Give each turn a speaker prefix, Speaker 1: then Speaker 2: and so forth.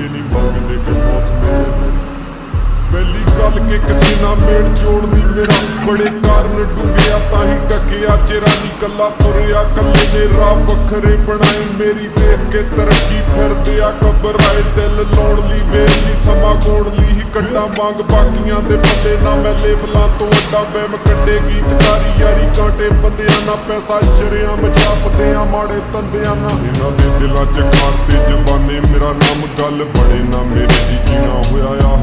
Speaker 1: ਇਹ ਨਹੀਂ ਮੰਗਦੇ ਕਿ ਮੌਤ ਮੇਰੇ ਪਹਿਲੀ ਗੱਲ ਕਿ ਕਿਸੇ ਨਾਲ ਮੇਲ ਜੋੜ ਨਹੀਂ ਮੇਰਾ ਬੜੇ ਕਾਰਨ ਡੂੰਘਿਆ ਤਾਂ ਹੀ ਟਕਿਆ ਚਿਹਰਾ ਨਹੀਂ ਕੱਲਾ ਤੁਰਿਆ ਕੱਲੇ ਨੇ ਰਾਹ ਵੱਖਰੇ ਬਣਾਏ ਮੇਰੀ ਦੇਖ ਕੇ ਤਰੱਕੀ ਫਿਰਦੇ ਆ ਘਬਰਾਏ ਦਿਲ ਲਾਉਣ ਲਈ ਵੇਲ ਨਹੀਂ ਸਮਾਂ ਕੋਣ ਲਈ ਹੀ ਕੱਢਾਂ ਮੰਗ ਬਾਕੀਆਂ ਦੇ ਪੱਲੇ ਨਾ ਮੈਂ ਲੇਬਲਾਂ ਤੋਂ ਅੱਡਾ ਬੈਮ ਕੱਢੇ ਗੀਤਕਾਰੀ ਯਾਰੀ ਕਾਂਟੇ ਬੰਦਿਆਂ ਨਾ ਪੈਸਾ ਸ਼ਰਿਆਂ ਮਚਾਪਦੇ ਆ ਮਾੜੇ ਤੰਦਿਆਂ ਨਾ ਇਹਨਾਂ ਦੇ ਦਿਲਾਂ 'ਚ ਖਾਤੇ ਜ਼ਬਾਨੇ ਮੇਰਾ ਨਾਮ ਗੱਲ ਬਣੇ ਨਾ ਮੇਰੇ ਜੀ ਜੀਣਾ ਹੋਇਆ ਆ